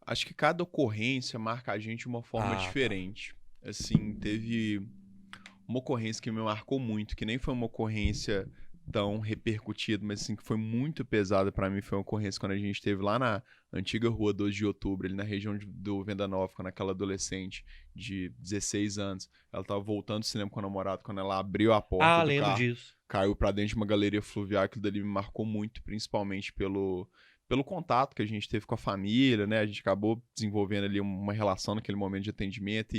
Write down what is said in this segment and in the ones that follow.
Acho que cada ocorrência marca a gente de uma forma Tá. diferente. Assim, teve uma ocorrência que me marcou muito, que nem foi uma ocorrência tão repercutida, mas assim, que foi muito pesada pra mim, foi uma ocorrência quando a gente esteve lá na antiga rua 12 de Outubro, ali na região do Venda Nova, quando aquela adolescente de 16 anos, ela tava voltando do cinema com o namorado, quando ela abriu a porta Ah, do lembro carro, disso. caiu pra dentro de uma galeria fluvial, aquilo dali me marcou muito, principalmente pelo contato que a gente teve com a família, né? A gente acabou desenvolvendo ali uma relação naquele momento de atendimento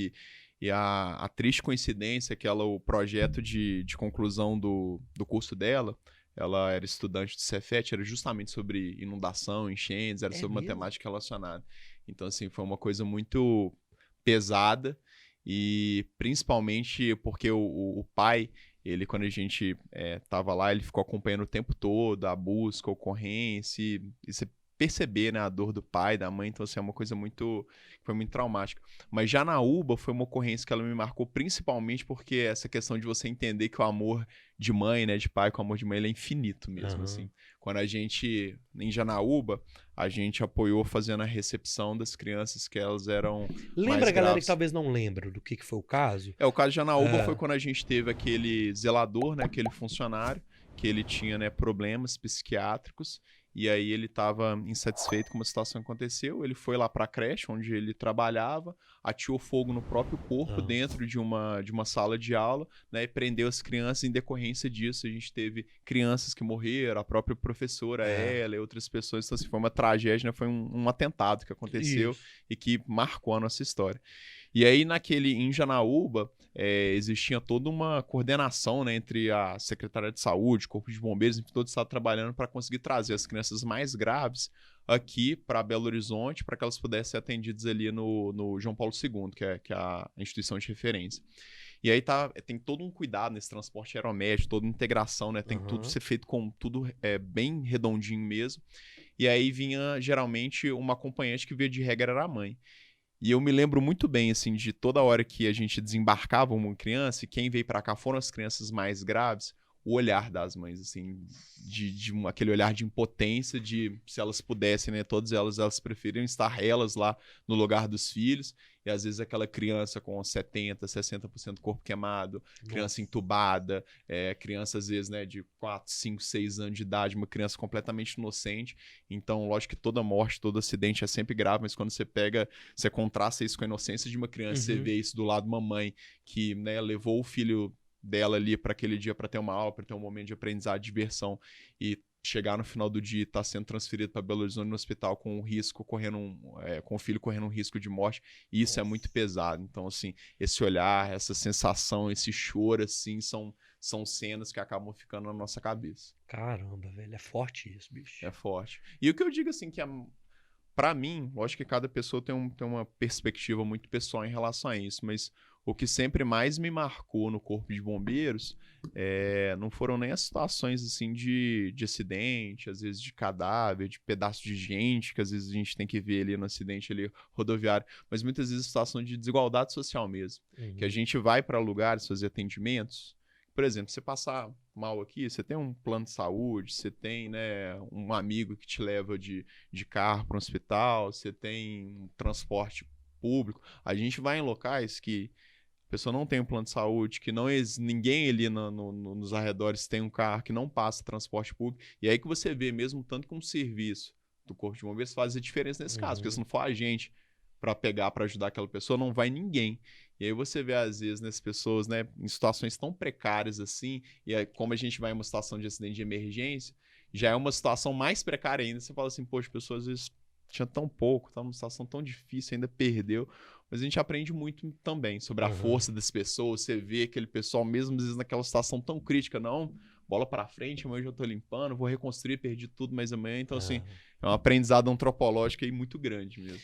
e a triste coincidência é que o projeto de conclusão do curso dela, ela era estudante do Cefet, era justamente sobre inundação, enchentes, era É sobre mesmo? matemática relacionada. Então, assim, foi uma coisa muito pesada e principalmente porque o pai, ele, quando a gente tava lá, ele ficou acompanhando o tempo todo a busca, a ocorrência, e você perceber, né, a dor do pai, da mãe, então, assim, é uma coisa foi muito traumática. Mas já na UBA foi uma ocorrência que ela me marcou principalmente porque essa questão de você entender que o amor de mãe, né, de pai com o amor de mãe, ele é infinito mesmo, Aham. assim. Quando a gente, em Janaúba, a gente apoiou fazendo a recepção das crianças que elas eram Lembra mais a galera que graves. talvez não lembra do que foi o caso? O caso de Janaúba foi Ah, quando a gente teve aquele zelador, né, aquele funcionário, que ele tinha, né, problemas psiquiátricos, e aí ele estava insatisfeito com uma situação que aconteceu, ele foi lá para a creche onde ele trabalhava, ateou fogo no próprio corpo ah, dentro de uma sala de aula, né, e prendeu as crianças. Em decorrência disso, a gente teve crianças que morreram, a própria professora, é. ela e outras pessoas, então assim, foi uma tragédia, né, foi um atentado que aconteceu Isso. e que marcou a nossa história. E aí, em Janaúba, existia toda uma coordenação, né, entre a Secretaria de Saúde, Corpo de Bombeiros, enfim, todo estado trabalhando para conseguir trazer as crianças mais graves aqui para Belo Horizonte, para que elas pudessem ser atendidas ali no João Paulo II, que é a instituição de referência. E aí tem todo um cuidado nesse transporte aeromédico, toda integração, né? Tem tudo Aham. ser feito com tudo bem redondinho mesmo. E aí vinha geralmente uma acompanhante que via de regra era a mãe. E eu me lembro muito bem, assim, de toda hora que a gente desembarcava uma criança, e quem veio para cá foram as crianças mais graves, o olhar das mães, assim, aquele olhar de impotência, de se elas pudessem, né, todas elas preferiam estar elas lá no lugar dos filhos, e às vezes aquela criança com 70, 60% do corpo queimado, criança Nossa. entubada, criança às vezes, né, de 4, 5, 6 anos de idade, uma criança completamente inocente. Então, lógico que toda morte, todo acidente é sempre grave, mas quando você contrasta isso com a inocência de uma criança, você Uhum. vê isso do lado de uma mãe que, né, levou o filho dela ali para aquele dia para ter uma aula, para ter um momento de aprendizado, de diversão, e chegar no final do dia e estar sendo transferido para Belo Horizonte no hospital com o risco com o filho correndo um risco de morte, e isso é muito Nossa. pesado. Então, assim, esse olhar, essa sensação, esse choro, assim, são cenas que acabam ficando na nossa cabeça. Caramba, velho. É forte isso, bicho. É forte. E o que eu digo, assim, que pra mim, lógico que cada pessoa tem uma perspectiva muito pessoal em relação a isso, mas o que sempre mais me marcou no Corpo de Bombeiros não foram nem as situações assim de acidente, às vezes de cadáver, de pedaço de gente, que às vezes a gente tem que ver ali no acidente ali rodoviário, mas muitas vezes situação de desigualdade social mesmo, que a Uhum. gente vai para lugares fazer atendimentos. Por exemplo, você passar mal aqui, você tem um plano de saúde, você tem, né, um amigo que te leva de carro para um hospital, você tem um transporte público. A gente vai em locais que a pessoa não tem um plano de saúde, que não ninguém ali nos arredores tem um carro, que não passa transporte público. E aí que você vê, mesmo tanto que um serviço do Corpo de Bombeiros faz a diferença nesse caso, porque se Uhum. não for a gente para pegar, para ajudar aquela pessoa, não vai ninguém. E aí você vê, às vezes, nessas pessoas, né, em situações tão precárias assim, e aí, como a gente vai em uma situação de acidente de emergência, já é uma situação mais precária ainda. Você fala assim, poxa, a pessoa às vezes tinha tão pouco, tá numa situação tão difícil, ainda perdeu. Mas a gente aprende muito também sobre a Aham. força das pessoas. Você vê aquele pessoal, mesmo às vezes naquela situação tão crítica, não, bola para frente, amanhã eu já tô limpando, vou reconstruir, perdi tudo, mas amanhã. Então, assim, É. é um aprendizado antropológico aí muito grande mesmo.